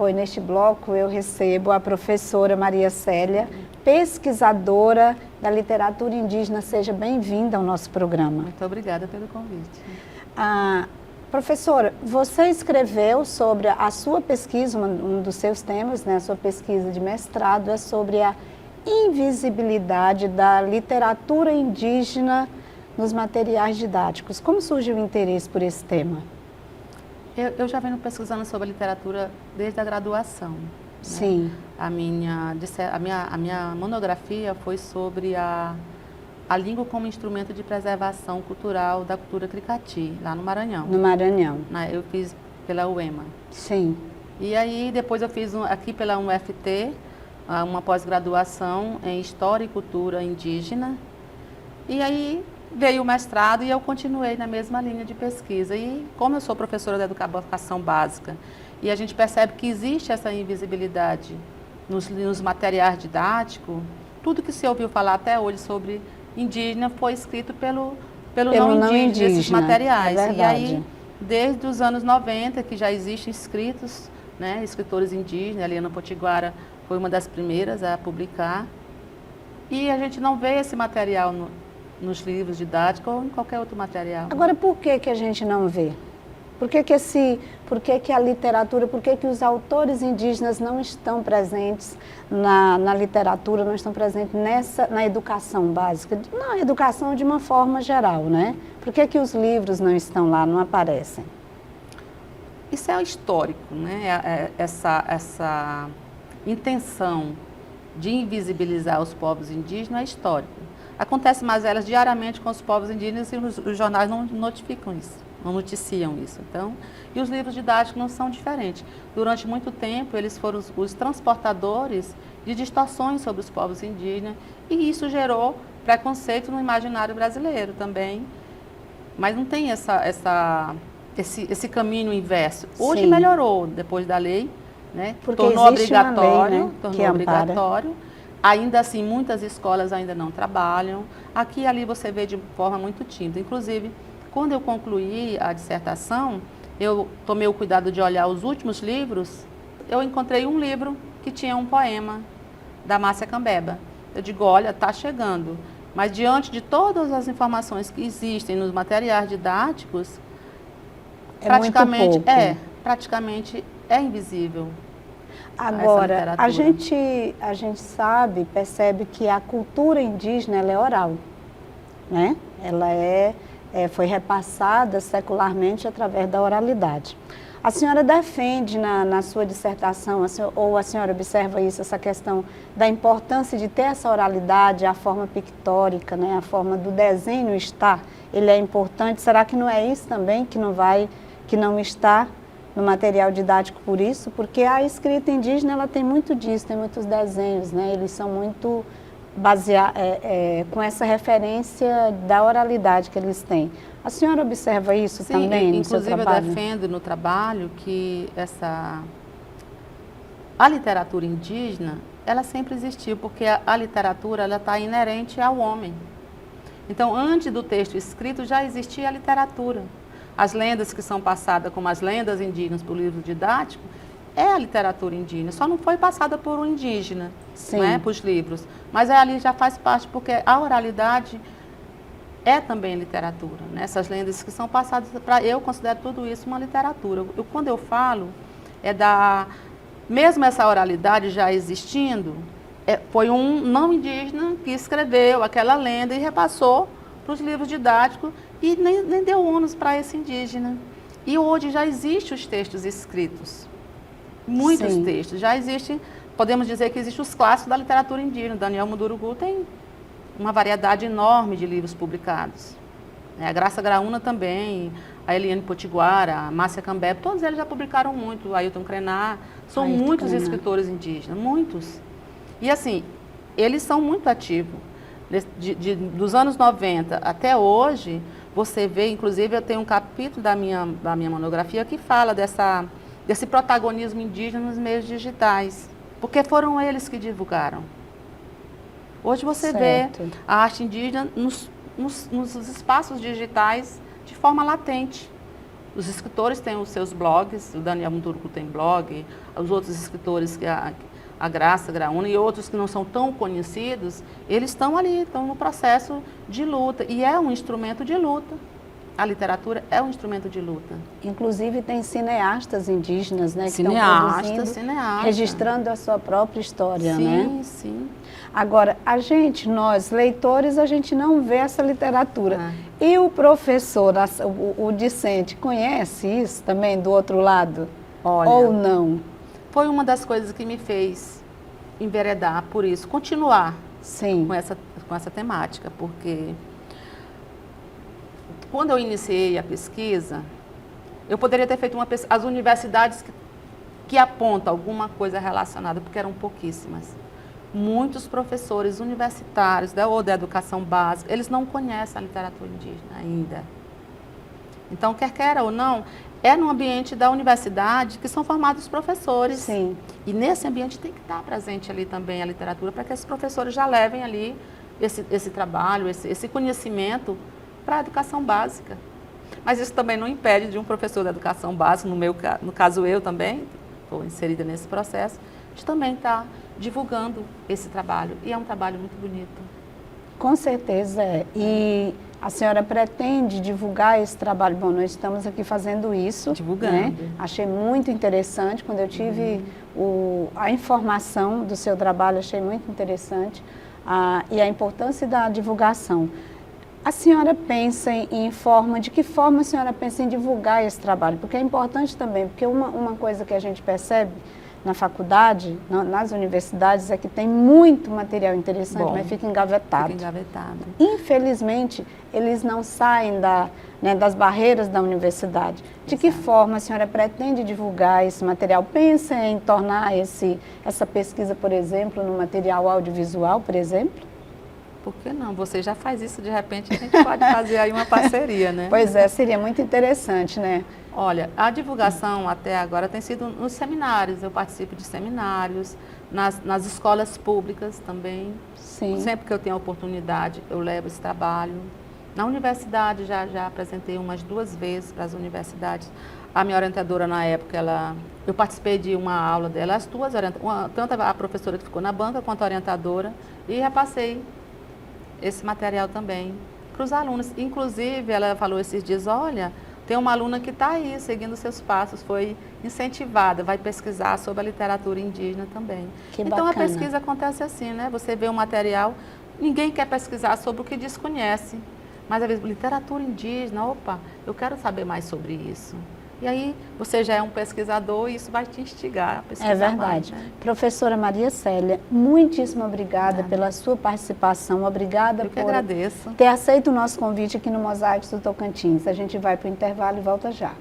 apoio neste bloco, eu recebo a professora Maria Célia, pesquisadora da literatura indígena. Seja bem-vinda ao nosso programa. Muito obrigada pelo convite. Professora, você escreveu sobre a sua pesquisa, um dos seus temas, né, a sua pesquisa de mestrado, é sobre a invisibilidade da literatura indígena nos materiais didáticos. Como surgiu o interesse por esse tema? Eu já venho pesquisando sobre a literatura desde a graduação. Sim. Né? A minha monografia foi sobre a língua como instrumento de preservação cultural da cultura Cricati, lá no Maranhão. No Maranhão. Eu fiz pela UEMA. Sim. E aí depois eu fiz aqui pela UFT, uma pós-graduação em História e Cultura Indígena. E aí veio o mestrado e eu continuei na mesma linha de pesquisa. E como eu sou professora de educação básica, e a gente percebe que existe essa invisibilidade nos materiais didáticos, tudo que se ouviu falar até hoje sobre indígena foi escrito pelo não indígena, esses materiais. É e aí, desde os anos 90, que já existem escritos, né, escritores indígenas, a Eliana Potiguara foi uma das primeiras a publicar, e a gente não vê esse material nos livros didáticos ou em qualquer outro material. Agora, por que a gente não vê? Por que a literatura, por que os autores indígenas não estão presentes na literatura, não estão presentes na educação básica, na educação de uma forma geral, né? Por que os livros não estão lá, não aparecem? Isso é histórico, né? Essa intenção de invisibilizar os povos indígenas é histórico. Acontece mazelas diariamente com os povos indígenas e os jornais não notificam isso, não noticiam isso. Então, e os livros didáticos não são diferentes. Durante muito tempo, eles foram os transportadores de distorções sobre os povos indígenas e isso gerou preconceito no imaginário brasileiro também. Mas não tem esse caminho inverso. Hoje Sim. Melhorou depois da lei, né? Porque tornou existe obrigatório, uma lei, né, tornou obrigatório. Ainda assim, muitas escolas ainda não trabalham. Aqui e ali você vê de forma muito tímida. Inclusive, quando eu concluí a dissertação, eu tomei o cuidado de olhar os últimos livros, eu encontrei um livro que tinha um poema da Márcia Cambeba. Eu digo, olha, está chegando. Mas diante de todas as informações que existem nos materiais didáticos, praticamente é invisível. Agora, a gente sabe, percebe que a cultura indígena ela é oral, né? Ela foi repassada secularmente através da oralidade. A senhora defende na sua dissertação, ou a senhora observa isso, essa questão da importância de ter essa oralidade, a forma pictórica, né? A forma do desenho estar, ele é importante. Será que não é isso também que não está no material didático por isso? Porque a escrita indígena ela tem muito disso, tem muitos desenhos, né? Eles são muito baseados com essa referência da oralidade que eles têm. A senhora observa isso também no seu trabalho? Inclusive eu defendo no trabalho que a literatura indígena, ela sempre existiu, porque a literatura ela está inerente ao homem. Então, antes do texto escrito já existia a literatura. As lendas que são passadas como as lendas indígenas por livro didático, é a literatura indígena, só não foi passada por um indígena, né, para os livros. Mas ali já faz parte, porque a oralidade é também literatura. Né? Essas lendas que são passadas, eu considero tudo isso uma literatura. Quando eu falo, mesmo essa oralidade já existindo, foi um não indígena que escreveu aquela lenda e repassou para os livros didáticos, e nem deu ônus para esse indígena. E hoje já existem os textos escritos, muitos textos. Já existem, podemos dizer que existem os clássicos da literatura indígena. Daniel Munduruku tem uma variedade enorme de livros publicados. A Graça Graúna também, a Eliane Potiguara, a Márcia Cambeba, todos eles já publicaram muito, o Ailton Krenar, são muitos escritores indígenas, muitos. E assim, eles são muito ativos. Dos anos 90 até hoje, você vê, inclusive eu tenho um capítulo da minha monografia que fala desse protagonismo indígena nos meios digitais, porque foram eles que divulgaram. Hoje você vê a arte indígena nos espaços digitais de forma latente. Os escritores têm os seus blogs, o Daniel Munduruku tem blog, os outros escritores, que a Graça Graúna e outros que não são tão conhecidos, eles estão ali, estão no processo de luta, e é um instrumento de luta. A literatura é um instrumento de luta. Inclusive tem cineastas indígenas, né, que Cineasta, estão produzindo, registrando a sua própria história, né? Sim, sim. Agora, nós leitores, a gente não vê essa literatura. E o professor, o discente, conhece isso também do outro lado? Olha, ou não? Foi uma das coisas que me fez enveredar por isso, continuar Sim. com essa temática, porque quando eu iniciei a pesquisa, eu poderia ter feito uma pesquisa, as universidades que apontam alguma coisa relacionada, porque eram pouquíssimas. Muitos professores universitários ou da educação básica, eles não conhecem a literatura indígena ainda. Então, quer queira ou não, é no ambiente da universidade que são formados professores. Sim. E nesse ambiente tem que estar presente ali também a literatura, para que esses professores já levem ali esse trabalho, esse conhecimento para a educação básica. Mas isso também não impede de um professor da educação básica, no caso eu também, estou inserida nesse processo, de também estar divulgando esse trabalho. E é um trabalho muito bonito. Com certeza é. E a senhora pretende divulgar esse trabalho? Bom, nós estamos aqui fazendo isso. Divulgando. Né? Achei muito interessante. Quando eu tive a informação do seu trabalho, achei muito interessante. E a importância da divulgação. A senhora pensa de que forma a senhora pensa em divulgar esse trabalho? Porque é importante também, porque uma coisa que a gente percebe na faculdade, nas universidades, é que tem muito material interessante, mas fica engavetado. Fica engavetado. Infelizmente, eles não saem das barreiras da universidade. De que forma a senhora pretende divulgar esse material? Pensa em tornar essa pesquisa, por exemplo, no material audiovisual, por exemplo? Por que não? Você já faz isso, de repente a gente pode fazer aí uma parceria, né? Pois é, seria muito interessante, né? Olha, a divulgação até agora tem sido nos seminários. Eu participo de seminários, nas escolas públicas também. Sim. Sempre que eu tenho a oportunidade, eu levo esse trabalho. Na universidade, já apresentei umas 2 vezes para as universidades. A minha orientadora na época, eu participei de uma aula dela, as duas orientadoras, tanto a professora que ficou na banca quanto a orientadora, e repassei esse material também para os alunos. Inclusive, ela falou esses dias, olha, tem uma aluna que está aí, seguindo seus passos, foi incentivada, vai pesquisar sobre a literatura indígena também. Que então, bacana. A pesquisa acontece assim, né? Você vê um material, ninguém quer pesquisar sobre o que desconhece, mas às vezes, literatura indígena, opa, eu quero saber mais sobre isso. E aí, você já é um pesquisador e isso vai te instigar a pesquisar. É verdade. Mais, né? Professora Maria Célia, muitíssimo obrigada pela sua participação. Obrigada por agradeço. ter aceito o nosso convite aqui no Mosaicos do Tocantins. A gente vai para o intervalo e volta já.